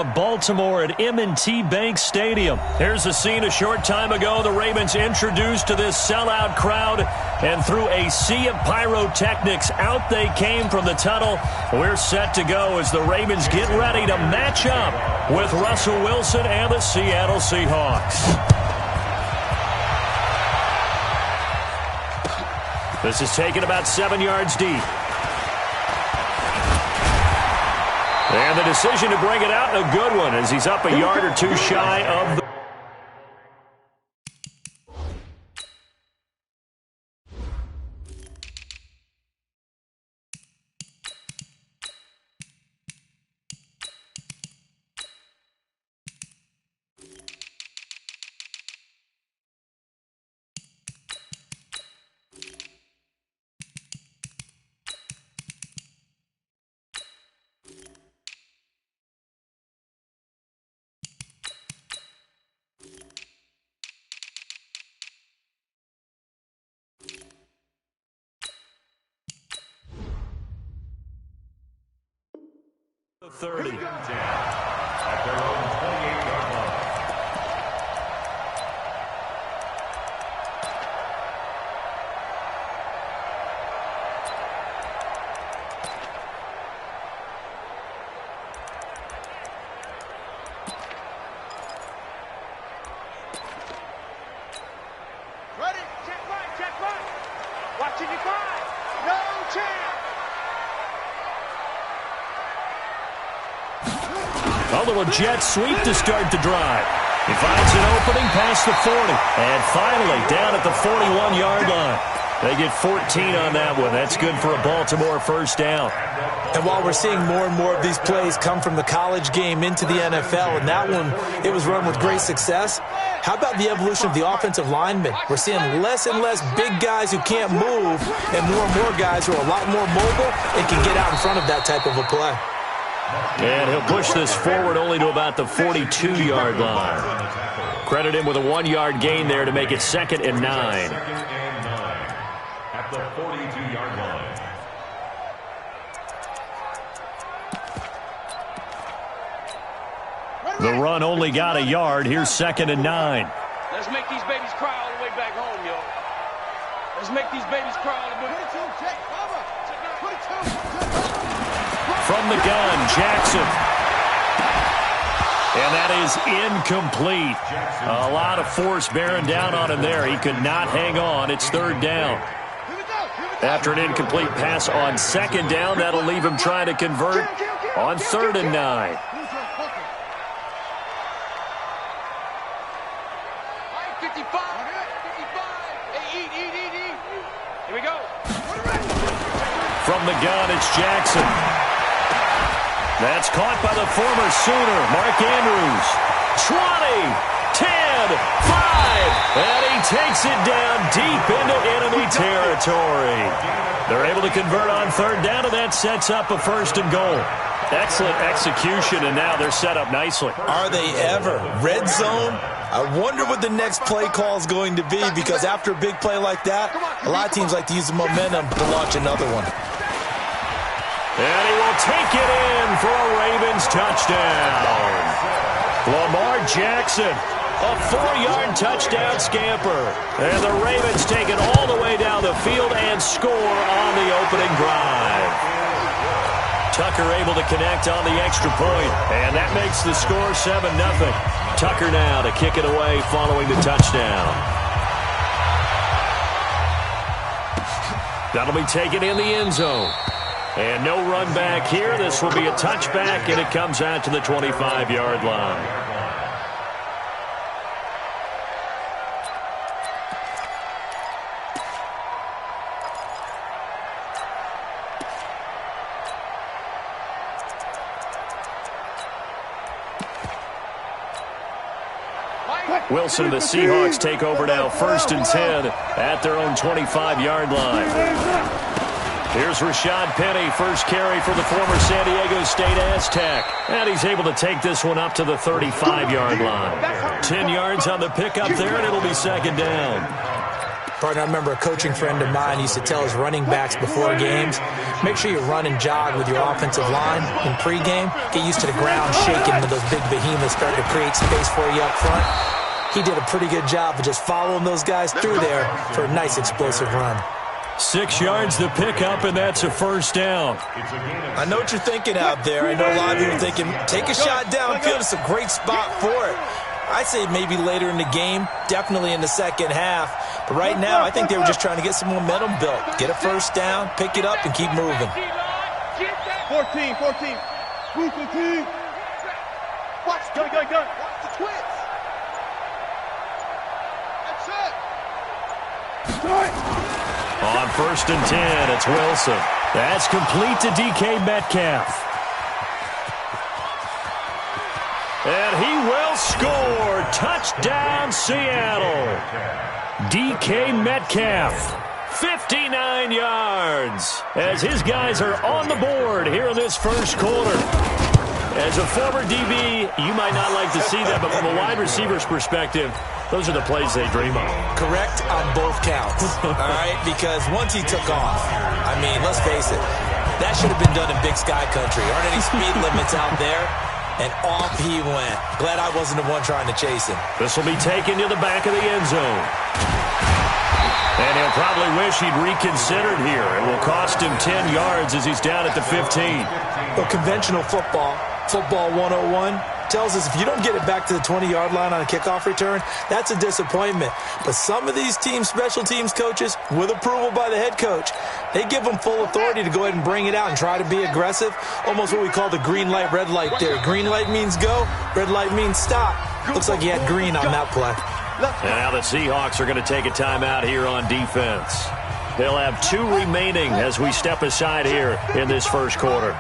from Baltimore at M&T Bank Stadium. Here's a scene a short time ago. The Ravens introduced to this sellout crowd, and through a sea of pyrotechnics, out they came from the tunnel. We're set to go as the Ravens get ready to match up with Russell Wilson and the Seattle Seahawks. This is taken about 7 yards deep. And the decision to bring it out, a good one, as he's up a yard or two shy of the... The 30. At their own 28-yard line. Ready? Check right. Watching you five. No chance. A little jet sweep to start the drive. He finds an opening past the 40. And finally, down at the 41-yard line. They get 14 on that one. That's good for a Baltimore first down. And while we're seeing more and more of these plays come from the college game into the NFL, and that one, it was run with great success, how about the evolution of the offensive linemen? We're seeing less and less big guys who can't move and more guys who are a lot more mobile and can get out in front of that type of a play. And he'll push this forward only to about the 42-yard line. Credit him with a 1-yard gain there to make it 2nd and 9. At the 42-yard line. The run only got a yard. Here's 2nd and 9. Let's make these babies cry all the way back home, yo. Let's make these babies cry all the way back home. From the gun, Jackson. And that is incomplete. A lot of force bearing down on him there. He could not hang on. It's 3rd down. After an incomplete pass on 2nd down, that'll leave him trying to convert on 3rd and 9. Here we go. From the gun, it's Jackson. That's caught by the former Sooner, Mark Andrews. 20, 10, 5, and he takes it down deep into enemy territory. They're able to convert on 3rd down, and that sets up a 1st and goal. Excellent execution, and now they're set up nicely. Are they ever? Red zone? I wonder what the next play call is going to be, because after a big play like that, a lot of teams like to use the momentum to launch another one. And he will take it in for a Ravens touchdown. Lamar Jackson, a 4-yard touchdown scamper. And the Ravens take it all the way down the field and score on the opening drive. Tucker able to connect on the extra point, and that makes the score 7-0. Tucker now to kick it away following the touchdown. That'll be taken in the end zone. And no run back here. This will be a touchback, and it comes out to the 25-yard line. Wilson and the Seahawks take over now, 1st and 10 at their own 25-yard line. Here's Rashad Penny, first carry for the former San Diego State Aztec. And he's able to take this one up to the 35-yard line. 10 yards on the pickup there, and it'll be 2nd down. Partner, I remember a coaching friend of mine used to tell his running backs before games, make sure you run and jog with your offensive line in pregame. Get used to the ground shaking when those big behemoths start to create space for you up front. He did a pretty good job of just following those guys through there for a nice explosive run. 6 yards to pick up, and that's a first down. I know what you're thinking out there. I know a lot of you are thinking, take a shot downfield. It's a great spot for it. I'd say maybe later in the game, definitely in the second half. But right now, I think they were just trying to get some momentum built. Get a first down, pick it up, and keep moving. 14. Move the team. Watch, go. Watch the twins. That's it. On 1st and 10, it's Wilson. That's complete to DK Metcalf. And he will score. Touchdown, Seattle. DK Metcalf, 59 yards, as his guys are on the board here in this first quarter. As a former DB, you might not like to see that, but from a wide receiver's perspective, those are the plays they dream of. Correct on both counts, all right? Because once he took off, I mean, let's face it, that should have been done in Big Sky Country. Aren't any speed limits out there? And off he went. Glad I wasn't the one trying to chase him. This will be taken to the back of the end zone. And he'll probably wish he'd reconsidered here. It will cost him 10 yards as he's down at the 15. Well, conventional football 101, tells us if you don't get it back to the 20-yard line on a kickoff return, that's a disappointment. But some of these team special teams coaches, with approval by the head coach, they give them full authority to go ahead and bring it out and try to be aggressive. Almost what we call the green light, red light theory. Green light means go, red light means stop. Looks like he had green on that play. And now the Seahawks are going to take a timeout here on defense. They'll have 2 remaining as we step aside here in this first quarter.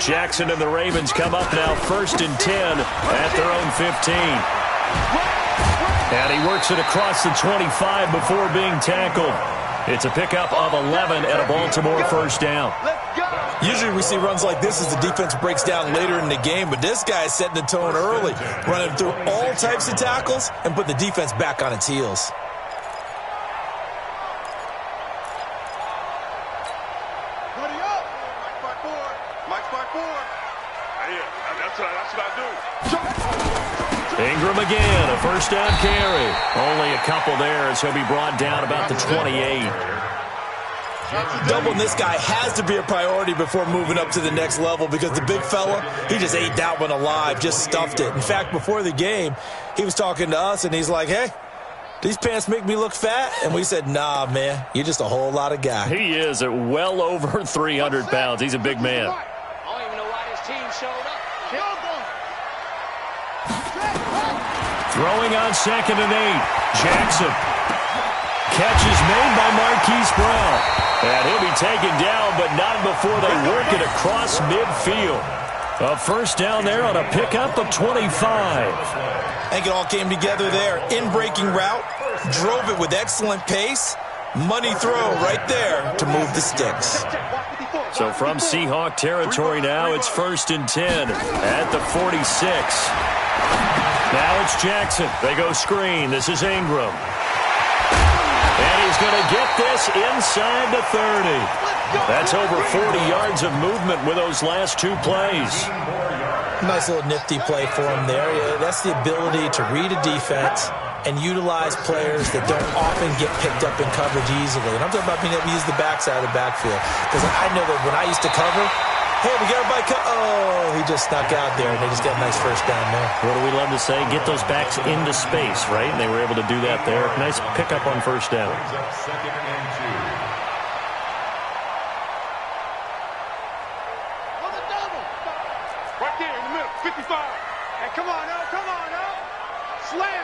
Jackson and the Ravens come up now 1st and 10 at their own 15. And he works it across the 25 before being tackled. It's a pickup of 11 and a Baltimore first down. Usually we see runs like this as the defense breaks down later in the game, but this guy is setting the tone early, running through all types of tackles and put the defense back on its heels. Ingram again, a first down carry. Only a couple there as he'll be brought down about the 28. Doubling this guy has to be a priority before moving up to the next level because the big fella, he just ate that one alive, just stuffed it. In fact, before the game, he was talking to us, and he's like, hey, these pants make me look fat? And we said, nah, man, you're just a whole lot of guy. He is at well over 300 pounds. He's a big man. I don't even know why this team showed up. Throwing on 2nd and 8. Jackson. Catch is made by Marquise Brown. And he'll be taken down, but not before they work it across midfield. A first down there on a pickup of 25. I think it all came together there. In-breaking route. Drove it with excellent pace. Money throw right there to move the sticks. So from Seahawk territory now, it's 1st and 10 at the 46. Now it's Jackson. They go screen. This is Ingram. And he's going to get this inside the 30. That's over 40 yards of movement with those last 2 plays. Nice little nifty play for him there. Yeah, that's the ability to read a defense and utilize players that don't often get picked up in coverage easily. And I'm talking about being able to use the backside of the backfield. Because I know that when I used to cover, hey, we got a bike. Oh, he just snuck out there, and they just got a nice first down there. What do we love to say? Get those backs into space, right? And they were able to do that there. Nice pickup on first down. Right there in the middle, 55. Hey, come on now, Slam.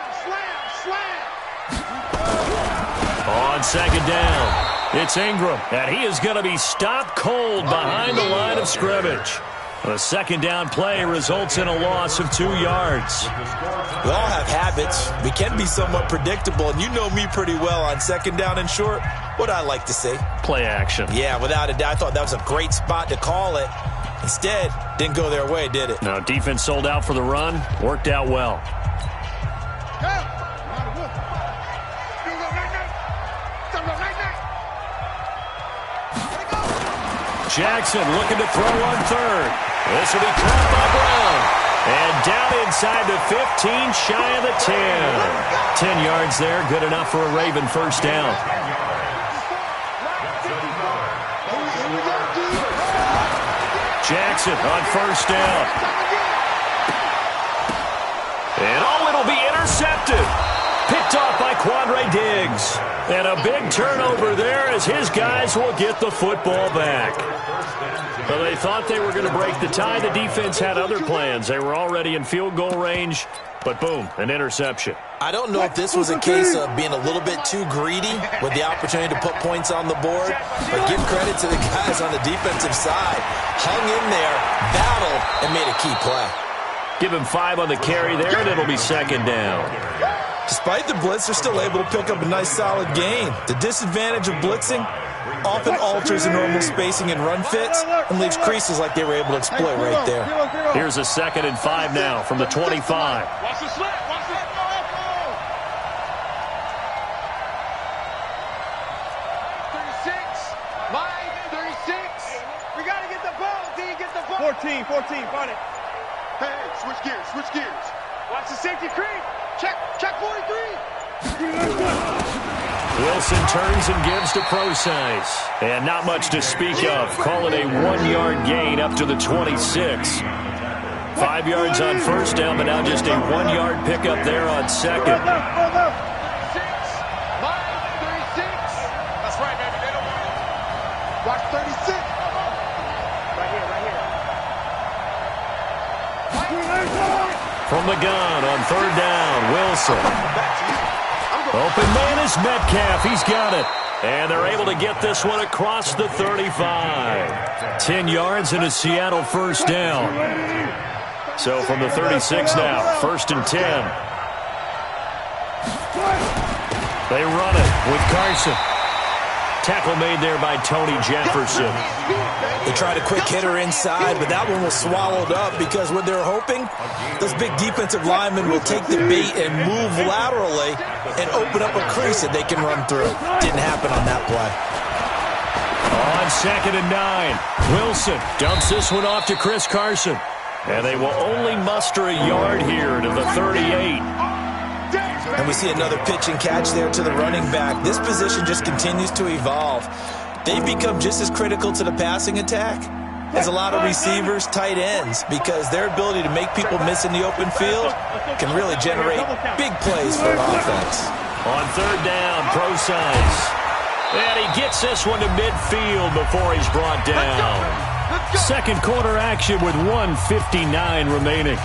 On 2nd down, it's Ingram, and he is going to be stopped cold behind the line of scrimmage. A 2nd down play results in a loss of 2 yards. We all have habits. We can be somewhat predictable, and you know me pretty well on 2nd down and short. What I like to say? Play action. Yeah, without a doubt. I thought that was a great spot to call it. Instead, didn't go their way, did it? No, defense sold out for the run. Worked out well. Jackson looking to throw on third. This will be caught by Brown. And down inside the 15, shy of the 10. 10 yards there, good enough for a Raven first down. Jackson on first down. And it'll be intercepted. Picked off by Quandre Diggs. And a big turnover there as his guys will get the football back. Well, they thought they were going to break the tie. The defense had other plans. They were already in field goal range, but boom, an interception. I don't know if this was a case of being a little bit too greedy with the opportunity to put points on the board, but give credit to the guys on the defensive side. Hung in there, battled, and made a key play. Give him 5 on the carry there, and it'll be second down. Despite the blitz, they're still able to pick up a nice, solid gain. The disadvantage of blitzing often alters the normal spacing and run fits and leaves creases like they were able to exploit right there. Here's a 2nd and 5 now from the 25. Watch the slip. Watch the 36. Line 36. We got to get the ball, D. Get the ball. 14, find it. Hey, switch gears. Watch the safety creep. Check 43. Wilson turns and gives to Procise. And not much to speak of. Call it a 1-yard gain up to the 26. 5 yards on first down, but now just a 1-yard pickup there on second. 36. Line 36. That's right, baby. They don't want it. Watch 36. Right here. From the gun on third down, Wilson. Open man is Metcalf. He's got it. And they're able to get this one across the 35. 10 yards and a Seattle first down. So from the 36 now, 1st and 10. They run it with Carson. Tackle made there by Tony Jefferson. They tried a quick hitter inside, but that one was swallowed up because what they're hoping, those big defensive linemen will take the bait and move laterally and open up a crease that they can run through. Didn't happen on that play. On 2nd and 9, Wilson dumps this one off to Chris Carson. And they will only muster a yard here to the 38. And we see another pitch and catch there to the running back. This position just continues to evolve. They've become just as critical to the passing attack as a lot of receivers, tight ends, because their ability to make people miss in the open field can really generate big plays for an offense. On third down, Procise. And he gets this one to midfield before he's brought down. Second quarter action with 1:59 remaining.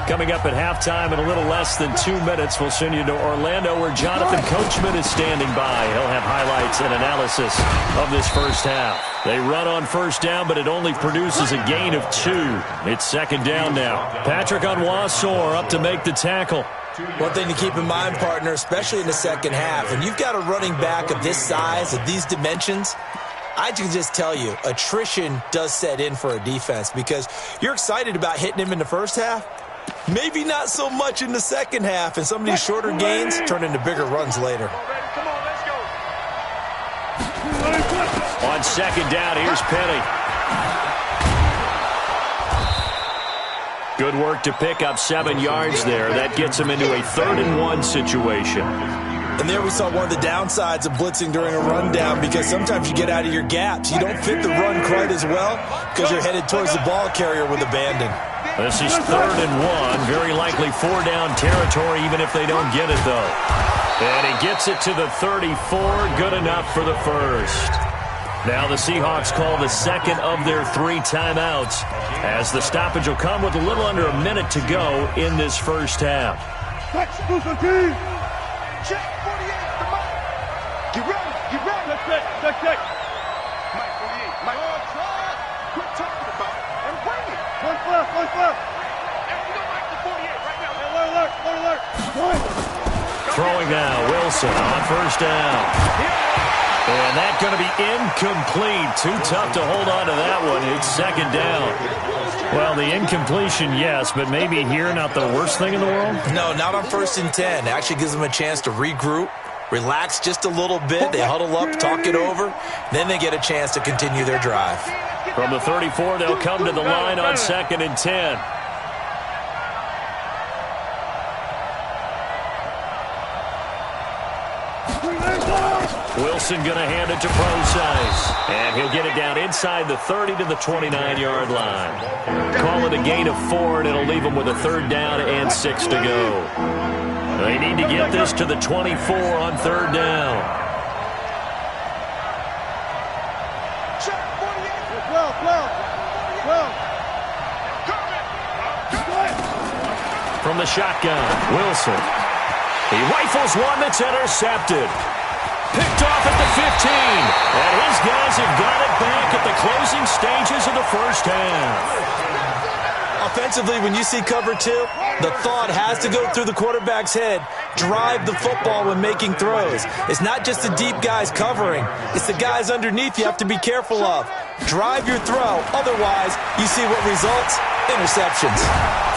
Coming up at halftime in a little less than 2 minutes, we'll send you to Orlando where Jonathan Coachman is standing by. He'll have highlights and analysis of this first half. They run on first down, but it only produces a gain of 2. It's second down now. Patrick Onwuasor up to make the tackle. One thing to keep in mind, partner, especially in the second half, and you've got a running back of this size, of these dimensions, I can just tell you, attrition does set in for a defense because you're excited about hitting him in the first half. Maybe not so much in the second half, and some of these shorter gains turn into bigger runs later. On second down, here's Penny. Good work to pick up 7 yards there. That gets him into a 3rd and 1 situation. And there we saw one of the downsides of blitzing during a rundown because sometimes you get out of your gaps. You don't fit the run quite as well because you're headed towards the ball carrier with abandon. This is 3rd and 1. Very likely 4-down territory even if they don't get it, though. And he gets it to the 34. Good enough for the first. Now the Seahawks call the second of their 3 timeouts as the stoppage will come with a little under a minute to go in this first half. Check 48, come on. Get ready. Check. Mike 48, Mike. Quit talking about it and bring it. One flip. And we don't like the 48 right now. Alert. Throwing now, Wilson on first down. And that's going to be incomplete. Too tough to hold on to that one. It's second down. Well, the incompletion, yes, but maybe here not the worst thing in the world? No, not on 1st and 10. It actually gives them a chance to regroup, relax just a little bit. They huddle up, talk it over. Then they get a chance to continue their drive. From the 34, they'll come to the line on 2nd and 10. Wilson going to hand it to Procise. And he'll get it down inside the 30 to the 29-yard line. Call it a gain of 4, and it'll leave them with a 3rd down and 6 to go. They need to get this to the 24 on 3rd down. From the shotgun, Wilson. He rifles one that's intercepted. Picked off at the 15. And his guys have got it back at the closing stages of the first half. Offensively, when you see cover 2, the thought has to go through the quarterback's head. Drive the football when making throws. It's not just the deep guys covering. It's the guys underneath you have to be careful of. Drive your throw. Otherwise, you see what results? Interceptions.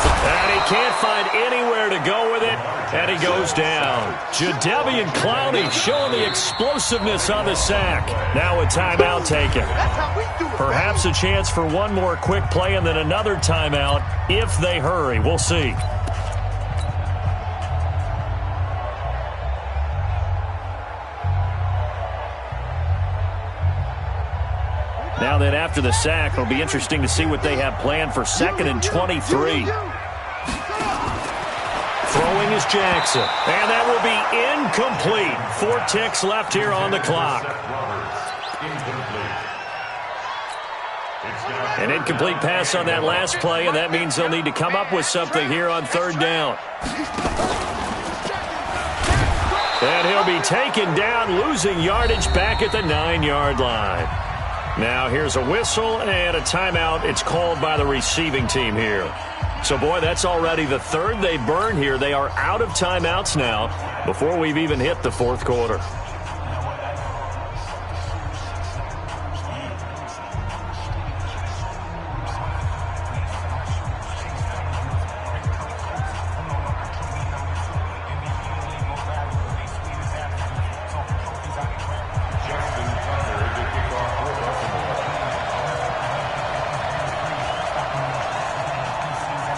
And he can't find anywhere to go with it, and he goes down. Jadeveon Clowney showing the explosiveness on the sack. Now a timeout taken. Perhaps a chance for one more quick play and then another timeout if they hurry. We'll see. Now then, after the sack, it'll be interesting to see what they have planned for 2nd and 23. Throwing is Jackson. And that will be incomplete. 4 ticks left here on the clock. An incomplete pass on that last play, and that means they'll need to come up with something here on 3rd down. And he'll be taken down, losing yardage back at the 9-yard line. Now here's a whistle and a timeout. It's called by the receiving team here. So, boy, that's already the 3rd they burned here. They are out of timeouts now before we've even hit the 4th quarter.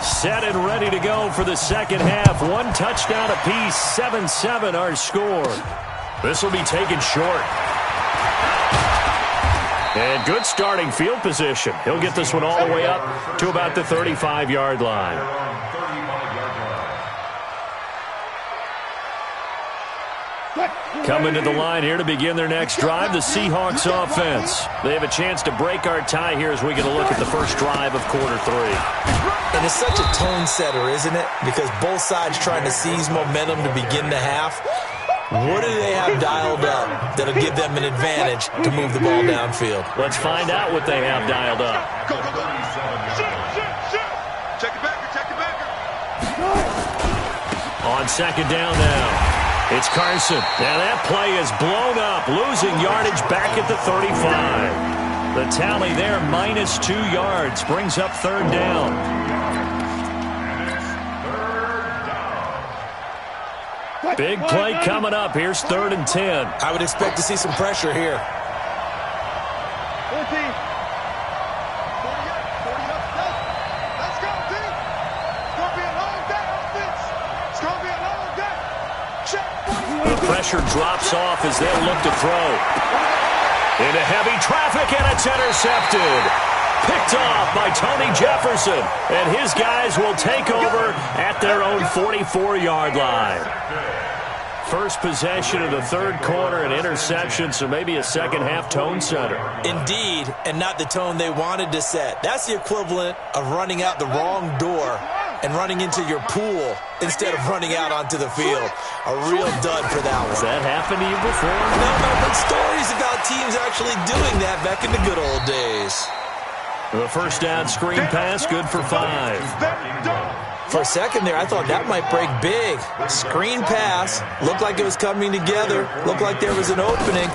Set and ready to go for the second half. 1 touchdown apiece, 7-7 our score. This will be taken short. And good starting field position. He'll get this one all the way up to about the 35-yard line. Coming to the line here to begin their next drive, the Seahawks offense. They have a chance to break our tie here as we get a look at the first drive of quarter 3. And it's such a tone setter, isn't it? Because both sides trying to seize momentum to begin the half. What do they have dialed up that'll give them an advantage to move the ball downfield? Let's find out what they have dialed up. Go, go, go. Check it backer. On 2nd down now. It's Carson. Now that play is blown up, losing yardage back at the 35. The tally there, -2 yards, brings up 3rd down. Big play coming up. Here's 3rd and 10. I would expect to see some pressure here. 14. 40 up. Let's go, team. It's going to be a long day, offense. It's going to be a long day. Check. The pressure drops off as they look to throw. Into heavy traffic, and it's intercepted. Picked off by Tony Jefferson. And his guys will take over at their own 44-yard line. First possession of the 3rd quarter, an interception, so maybe a second-half tone setter. Indeed, and not the tone they wanted to set. That's the equivalent of running out the wrong door and running into your pool instead of running out onto the field. A real dud for that one. Has that happened to you before? No, but stories about teams actually doing that back in the good old days. The first down screen pass, good for 5. For a second there, I thought that might break big. Screen pass, looked like it was coming together, looked like there was an opening.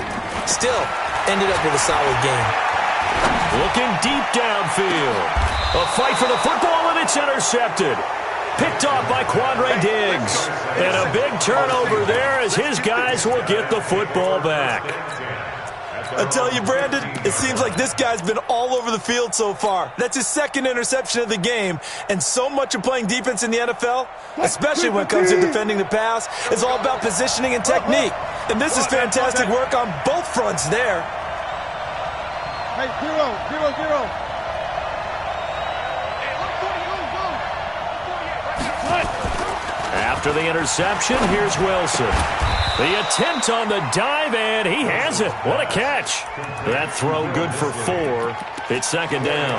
Still, ended up with a solid game. Looking deep downfield. A fight for the football, and it's intercepted. Picked off by Quandre Diggs. And a big turnover there as his guys will get the football back. I tell you, Brandon, it seems like this guy's been all over the field so far. That's his second interception of the game. And so much of playing defense in the NFL, especially when it comes to defending the pass, is all about positioning and technique. And this is fantastic work on both fronts there. Hey, 0-0-0. After the interception, here's Wilson. The attempt on the dive, and he has it. What a catch. That throw good for 4. It's second down.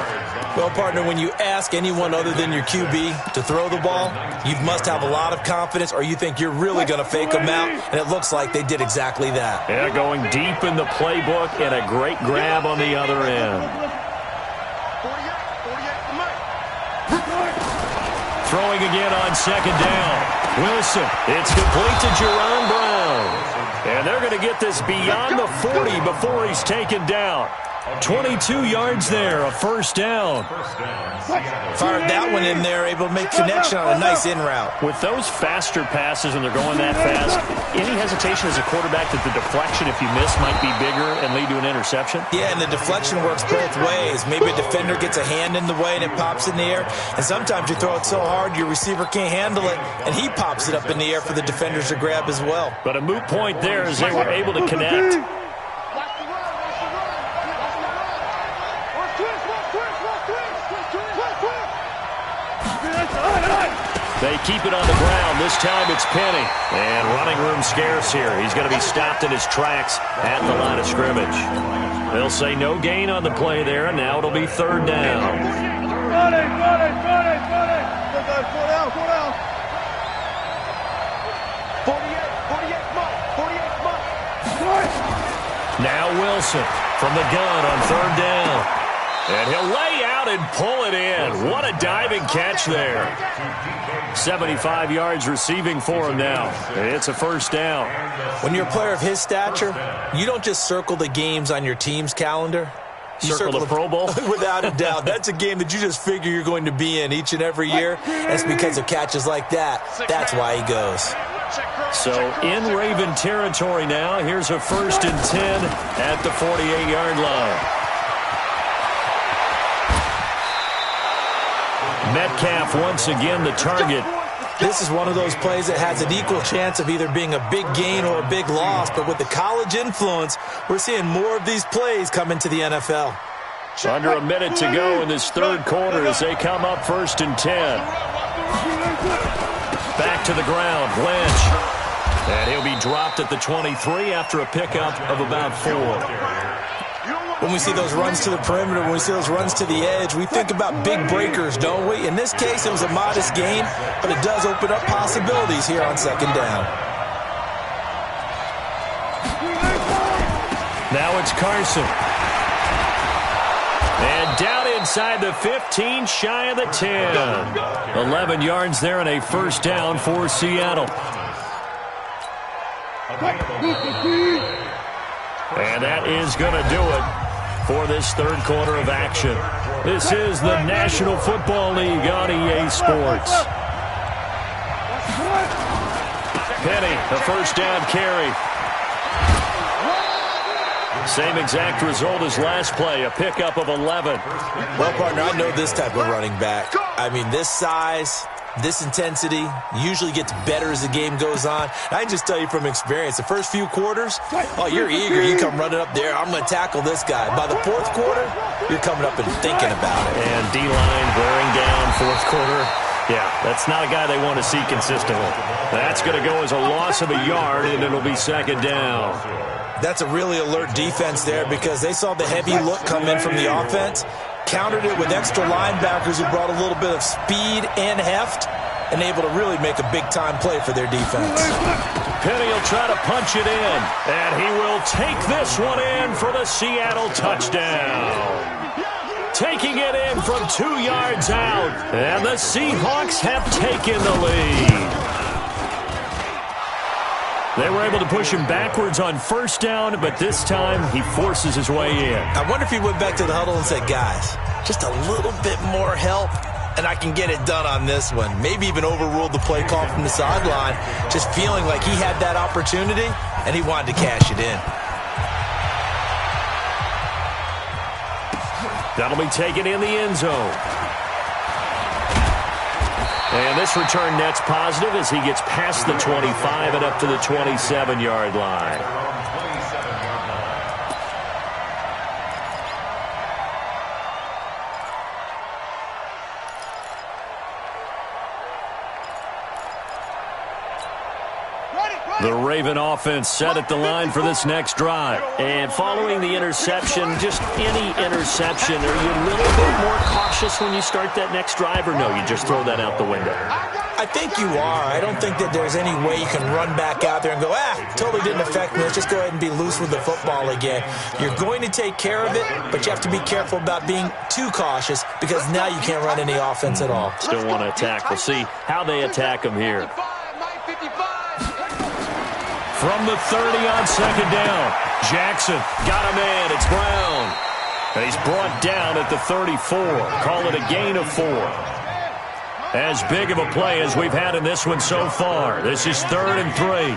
Well, partner, when you ask anyone other than your QB to throw the ball, you must have a lot of confidence or you think you're really going to fake them out, and it looks like they did exactly that. Yeah, going deep in the playbook and a great grab on the other end. Throwing again on second down. Wilson, it's complete to Jerron Brown. And they're going to get this beyond the 40 before he's taken down. 22 yards there, a first down. Fired that one in there, able to make connection on a nice in route. With those faster passes and they're going that fast, any hesitation as a quarterback that the deflection, if you miss, might be bigger and lead to an interception? Yeah, and the deflection works both ways. Maybe a defender gets a hand in the way and it pops in the air. And sometimes you throw it so hard your receiver can't handle it, and he pops it up in the air for the defenders to grab as well. But a moot point there as they were able to connect. They keep it on the ground. This time it's Penny. And running room scarce here. He's going to be stopped in his tracks at the line of scrimmage. They'll say no gain on the play there, and now it'll be third down. Now Wilson from the gun on third down. And he'll lay out and pull it in. What a diving catch there. 75 yards receiving for him now. It's a first down. When you're a player of his stature, you don't just circle the games on your team's calendar. You circle the Pro Bowl? Without a doubt. That's a game that you just figure you're going to be in each and every year. That's because of catches like that. That's why he goes. So in Raven territory now, here's a 1st and 10 at the 48-yard line. Metcalf once again the target. This is one of those plays that has an equal chance of either being a big gain or a big loss, but with the college influence, we're seeing more of these plays come into the NFL. Under a minute to go in this third quarter as they come up 1st and 10. Back to the ground, Lynch. And he'll be dropped at the 23 after a pickup of about 4. When we see those runs to the perimeter, when we see those runs to the edge, we think about big breakers, don't we? In this case, it was a modest gain, but it does open up possibilities here on second down. Now it's Carson. And down inside the 15, shy of the 10. 11 yards there and a first down for Seattle. And that is going to do it for this third quarter of action. This is the National Football League on EA Sports. Penny, the first down carry. Same exact result as last play, a pickup of 11. Well, partner, I know this type of running back. I mean, this size, this intensity usually gets better as the game goes on. I can just tell you from experience, the first few quarters, oh, you're eager. You come running up there. I'm going to tackle this guy. By the fourth quarter, you're coming up and thinking about it. And D-line wearing down fourth quarter. Yeah, that's not a guy they want to see consistently. That's going to go as a loss of a yard, and it'll be second down. That's a really alert defense there because they saw the heavy look come in from the offense, countered it with extra linebackers who brought a little bit of speed and heft, and able to really make a big-time play for their defense. Penny will try to punch it in, and he will take this one in for the Seattle touchdown. Taking it in from 2 yards out, and the Seahawks have taken the lead. They were able to push him backwards on first down, but this time he forces his way in. I wonder if he went back to the huddle and said, guys, just a little bit more help, and I can get it done on this one. Maybe even overruled the play call from the sideline, just feeling like he had that opportunity, and he wanted to cash it in. That'll be taken in the end zone. And this return net's positive as he gets past the 25 and up to the 27-yard line. The Raven offense set at the line for this next drive. And following the interception, just any interception, are you a little bit more cautious when you start that next drive, or no, you just throw that out the window? I think you are. I don't think that there's any way you can run back out there and go, totally didn't affect me. Let's just go ahead and be loose with the football again. You're going to take care of it, but you have to be careful about being too cautious because now you can't run any offense at all. Still want to attack. We'll see how they attack him here. From the 30 on second down, Jackson got a man. It's Brown. And he's brought down at the 34. Call it a gain of 4. As big of a play as we've had in this one so far. This is 3rd and 3.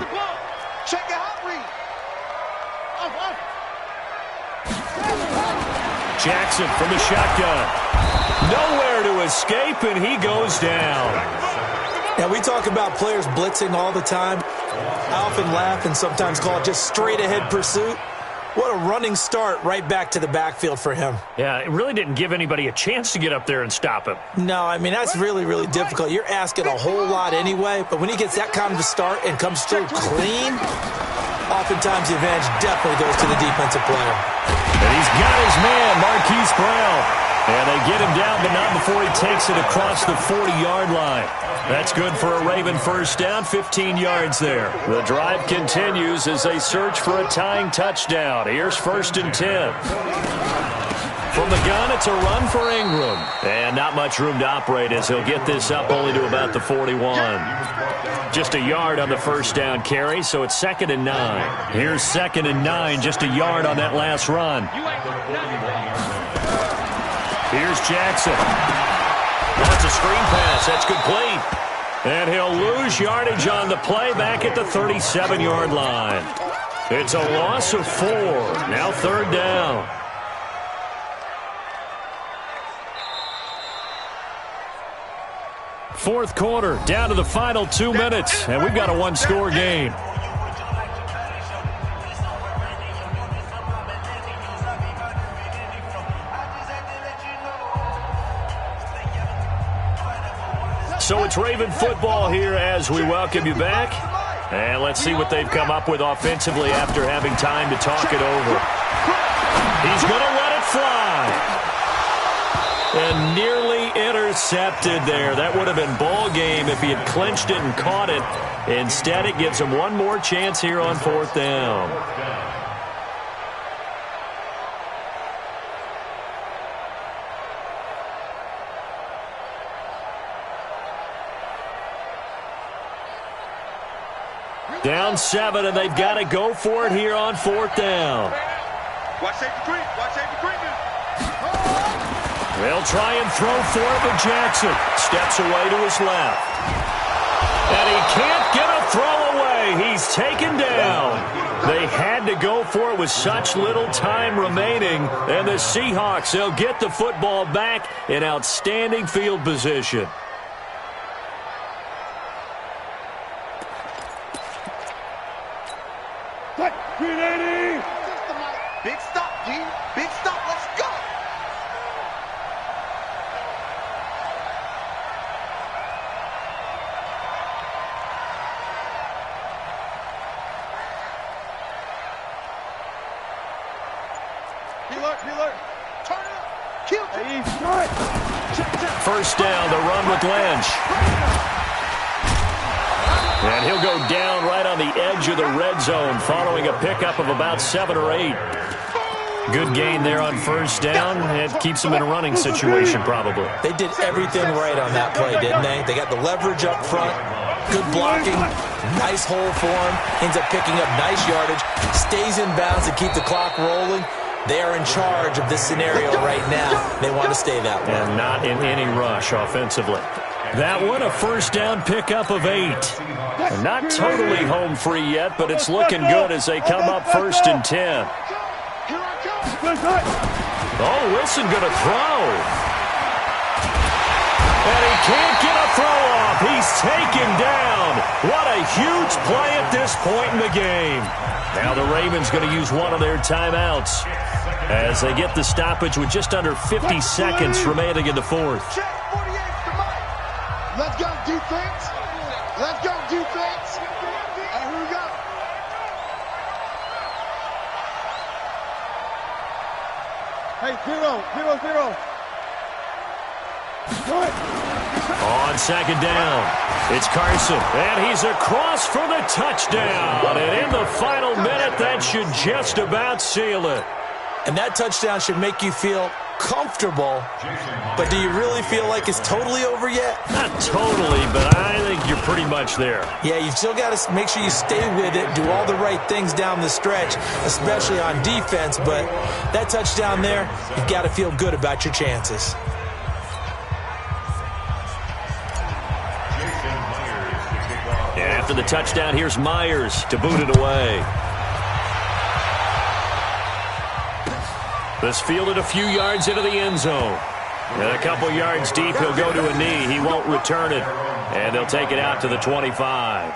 Check it out, Reed. Jackson from the shotgun. Nowhere to escape, and he goes down. Now, we talk about players blitzing all the time. I often laugh and sometimes call it just straight-ahead pursuit. What a running start right back to the backfield for him. Yeah, it really didn't give anybody a chance to get up there and stop him. No, I mean, that's really, really difficult. You're asking a whole lot anyway, but when he gets that kind of a start and comes through clean, oftentimes the advantage definitely goes to the defensive player. And he's got his man, Marquise Brown. And they get him down, but not before he takes it across the 40-yard line. That's good for a Raven first down, 15 yards there. The drive continues as they search for a tying touchdown. Here's 1st and 10. From the gun, it's a run for Ingram. And not much room to operate as he'll get this up only to about the 41. Just a yard on the first down carry, so it's 2nd and 9. Here's 2nd and 9, just a yard on that last run. Here's Jackson. That's a screen pass. That's complete. And he'll lose yardage on the play back at the 37-yard line. It's a loss of 4. Now 3rd down. Fourth quarter, down to the final 2 minutes, and we've got a one-score game. So it's Raven football here as we welcome you back. And let's see what they've come up with offensively after having time to talk it over. He's going to let it fly. And nearly intercepted there. That would have been ball game if he had clinched it and caught it. Instead, it gives him one more chance here on 4th down. Down 7, and they've got to go for it here on 4th down. Watch safety creep. Watch safety creeping. They'll try and throw for it, but Jackson steps away to his left. And he can't get a throw away. He's taken down. They had to go for it with such little time remaining. And the Seahawks, they'll get the football back in outstanding field position. Big stop, G. Big stop. Let's go. He lurk. Turn it up. Kill it. First down, the run with Lynch. And he'll go down right on the edge of the red zone following a pickup of about 7 or 8. Good gain there on first down. It keeps them in a running situation probably. They did everything right on that play, didn't they? They got the leverage up front. Good blocking, nice hole for him, ends up picking up nice yardage, stays in bounds to keep the clock rolling. They are in charge of this scenario right now. They want to stay that way. And not in any rush offensively. That one, a first down pickup of 8. And not totally home free yet, but it's looking good as they come up 1st and 10. Oh, Wilson going to throw. And he can't get a throw off. He's taken down. What a huge play at this point in the game. Now the Ravens going to use one of their timeouts as they get the stoppage with just under 50 seconds remaining in the fourth. Let's go defense. Let's go defense. And here we go. Hey, 0-0-0. On second down, it's Carson, and he's across for the touchdown. And in the final minute, that should just about seal it. And that touchdown should make you feel comfortable, but do you really feel like it's totally over yet? Not totally, but I think you're pretty much there. Yeah, you've still got to make sure you stay with it, do all the right things down the stretch, especially on defense, but that touchdown there, you've got to feel good about your chances. After the touchdown, here's Myers to boot it away. This fielded a few yards into the end zone. And a couple yards deep, he'll go to a knee. He won't return it. And they'll take it out to the 25.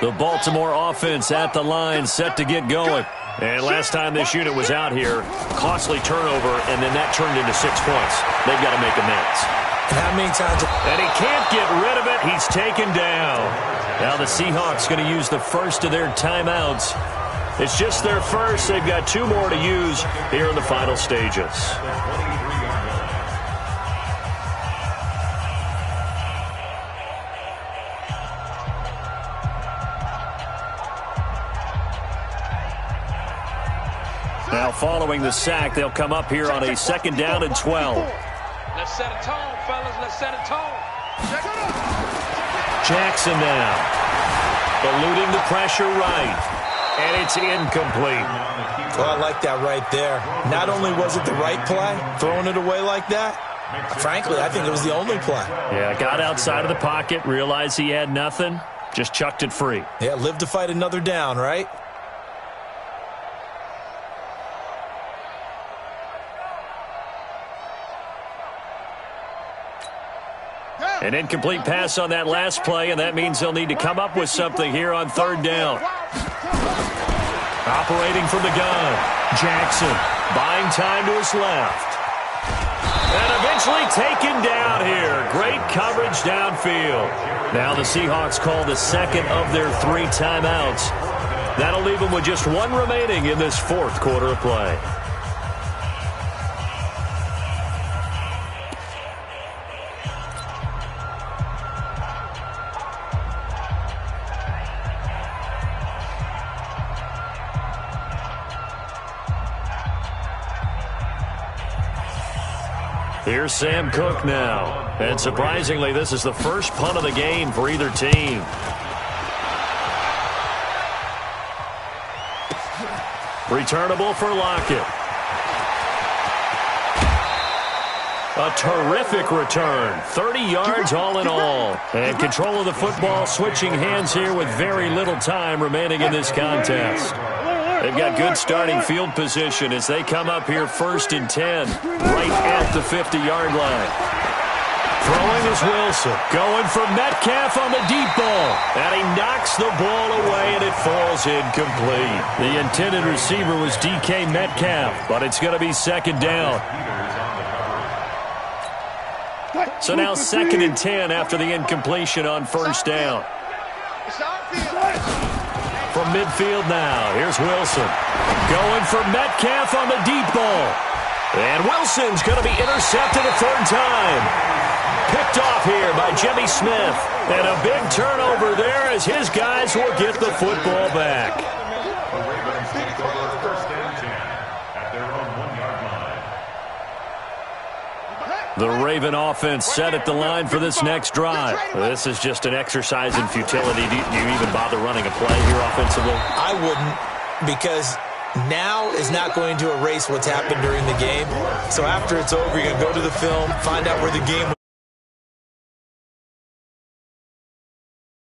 The Baltimore offense at the line, set to get going. And last time this unit was out here, costly turnover, and then that turned into 6 points. They've got to make amends. And how many times? And he can't get rid of it. He's taken down. Now the Seahawks going to use the first of their timeouts. It's just their first. They've got 2 more to use here in the final stages. Now, following the sack, they'll come up here on a 2nd down and 12. Let's set a tone, fellas. Let's set a tone. Jackson now. Eluding the pressure right. And it's incomplete. Well, I like that right there. Not only was it the right play, throwing it away like that, frankly, I think it was the only play. Yeah, got outside of the pocket, realized he had nothing, just chucked it free. Yeah, live to fight another down, right? An incomplete pass on that last play, and that means they'll need to come up with something here on 3rd down. Operating from the gun, Jackson buying time to his left. And eventually taken down here. Great coverage downfield. Now the Seahawks call the 2nd of their 3 timeouts. That'll leave them with just 1 remaining in this 4th quarter of play. Here's Sam Cook now. And surprisingly, this is the first punt of the game for either team. Returnable for Lockett. A terrific return. 30 yards all in all. And control of the football switching hands here with very little time remaining in this contest. They've got good starting field position as they come up here 1st and 10, right at the 50-yard line. Throwing is Wilson. Going for Metcalf on the deep ball. And he knocks the ball away, and it falls incomplete. The intended receiver was DK Metcalf, but it's going to be second down. So now 2nd and 10 after the incompletion on first down. From midfield now, here's Wilson. Going for Metcalf on the deep ball. And Wilson's going to be intercepted a third time. Picked off here by Jimmy Smith. And a big turnover there as his guys will get the football back. The Raven offense set at the line for this next drive. This is just an exercise in futility. Do you even bother running a play here offensively? I wouldn't, because now is not going to erase what's happened during the game. So after it's over, you're going to go to the film, find out where the game